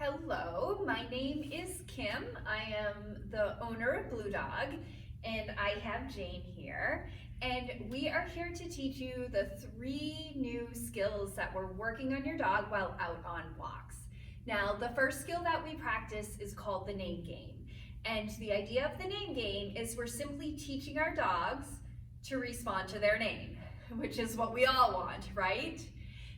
Hello, my name is Kim. I am the owner of Blue Dog, and I have Jane here. And we are here to teach you the 3 new skills that we're working on your dog while out on walks. Now, the first skill that we practice is called the name game. And the idea of the name game is we're simply teaching our dogs to respond to their name, which is what we all want, right?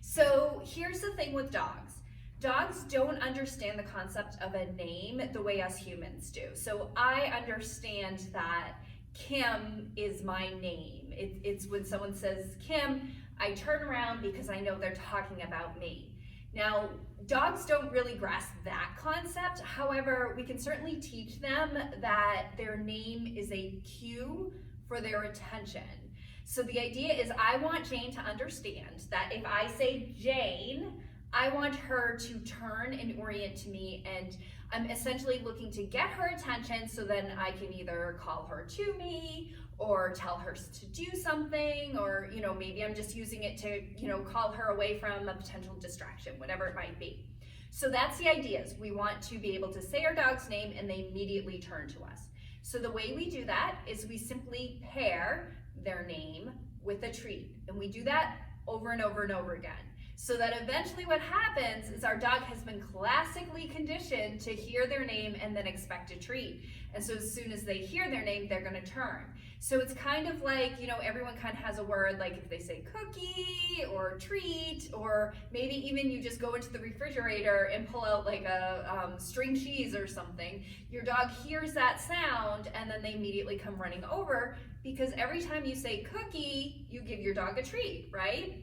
So here's the thing with dogs. Dogs don't understand the concept of a name the way us humans do. So I understand that Kim is my name. It's when someone says Kim, I turn around because I know they're talking about me. Now, dogs don't really grasp that concept. However, we can certainly teach them that their name is a cue for their attention. So the idea is I want Jane to understand that if I say Jane, I want her to turn and orient to me, and I'm essentially looking to get her attention so then I can either call her to me or tell her to do something, or maybe I'm just using it to call her away from a potential distraction, whatever it might be. So that's the idea, is we want to be able to say our dog's name and they immediately turn to us. So the way we do that is we simply pair their name with a treat, and we do that over and over and over again. So that eventually what happens is our dog has been classically conditioned to hear their name and then expect a treat. And so as soon as they hear their name, they're gonna turn. So it's kind of like, everyone kind of has a word, like if they say cookie or treat, or maybe even you just go into the refrigerator and pull out like a string cheese or something. Your dog hears that sound and then they immediately come running over, because every time you say cookie, you give your dog a treat, right?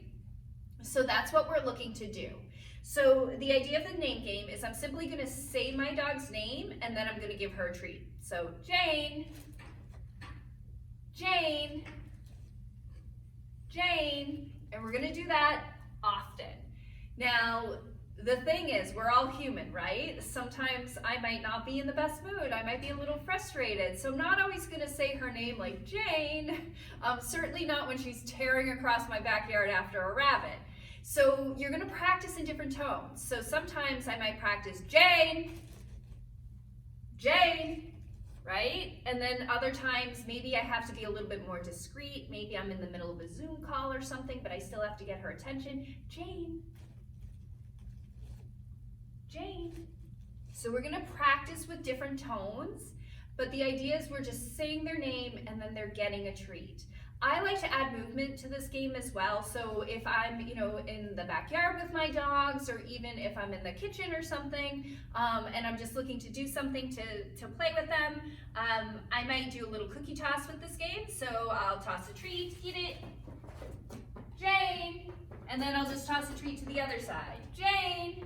So that's what we're looking to do. So the idea of the name game is I'm simply gonna say my dog's name and then I'm gonna give her a treat. So Jane, Jane, Jane, and we're gonna do that often. Now, the thing is, we're all human, right? Sometimes I might not be in the best mood. I might be a little frustrated. So I'm not always gonna say her name like Jane, certainly not when she's tearing across my backyard after a rabbit. So you're gonna practice in different tones. So sometimes I might practice Jane, Jane, right? And then other times, maybe I have to be a little bit more discreet. Maybe I'm in the middle of a Zoom call or something, but I still have to get her attention. Jane, Jane. So we're gonna practice with different tones, but the idea is we're just saying their name and then they're getting a treat. I like to add movement to this game as well. So if I'm, in the backyard with my dogs, or even if I'm in the kitchen or something, and I'm just looking to do something to play with them, I might do a little cookie toss with this game. So I'll toss a treat, eat it, Jane, and then I'll just toss a treat to the other side, Jane.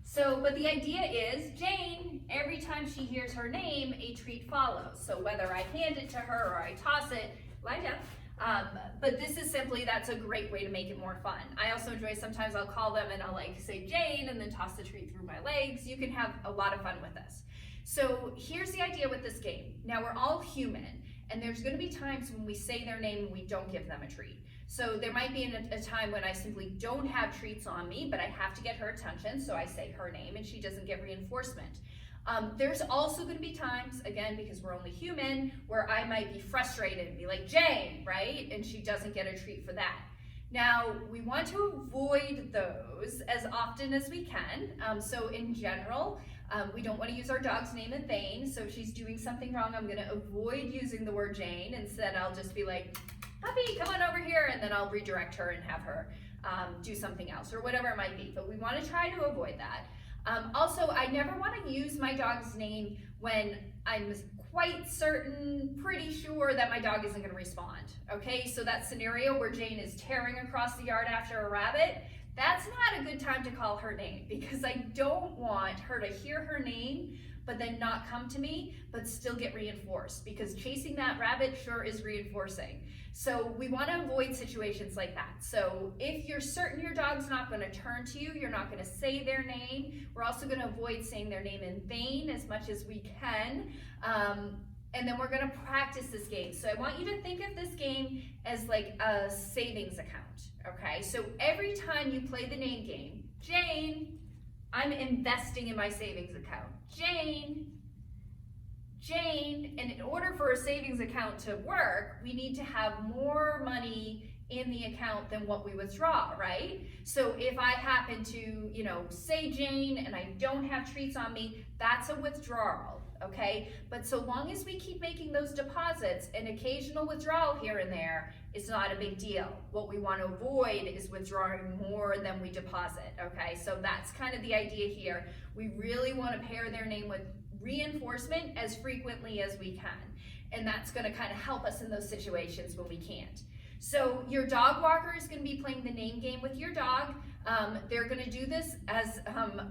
So, but the idea is, Jane, every time she hears her name, a treat follows. So whether I hand it to her or I toss it, lie down. But this is simply, that's a great way to make it more fun. I also enjoy, sometimes I'll call them and I'll say Jane and then toss the treat through my legs. You can have a lot of fun with this. So here's the idea with this game. Now, we're all human, and there's gonna be times when we say their name and we don't give them a treat. So there might be a time when I simply don't have treats on me, but I have to get her attention, so I say her name and she doesn't get reinforcement. There's also gonna be times, again, because we're only human, where I might be frustrated and be like, Jane, right? And she doesn't get a treat for that. Now, we want to avoid those as often as we can. So in general, we don't wanna use our dog's name in vain. So if she's doing something wrong, I'm gonna avoid using the word Jane. Instead, I'll just be like, puppy, come on over here, and then I'll redirect her and have her do something else, or whatever it might be. But we wanna try to avoid that. Also, I never wanna use my dog's name when I'm quite certain, pretty sure that my dog isn't gonna respond, okay? So that scenario where Jane is tearing across the yard after a rabbit, that's not a good time to call her name, because I don't want her to hear her name but then not come to me, but still get reinforced, because chasing that rabbit sure is reinforcing. So we want to avoid situations like that. So if you're certain your dog's not going to turn to you, you're not going to say their name, we're also going to avoid saying their name in vain as much as we can. And then we're going to practice this game. So I want you to think of this game as like a savings account, okay? So every time you play the name game, Jane, I'm investing in my savings account. Jane, and in order for a savings account to work, we need to have more money in the account than what we withdraw, right? So if I happen to, say Jane and I don't have treats on me, that's a withdrawal, okay? But so long as we keep making those deposits, an occasional withdrawal here and there is not a big deal. What we want to avoid is withdrawing more than we deposit, okay? So that's kind of the idea here. We really want to pair their name with reinforcement as frequently as we can. And that's going to kind of help us in those situations when we can't. So your dog walker is going to be playing the name game with your dog. They're going to do this as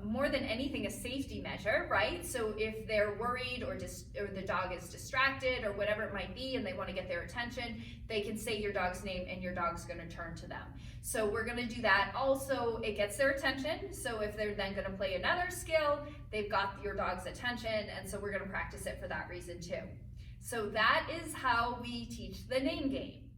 more than anything a safety measure, right? So if they're worried or the dog is distracted or whatever it might be and they want to get their attention, they can say your dog's name and your dog's going to turn to them. So we're going to do that. Also, it gets their attention. So if they're then going to play another skill, they've got your dog's attention, and so we're going to practice it for that reason too. So that is how we teach the name game.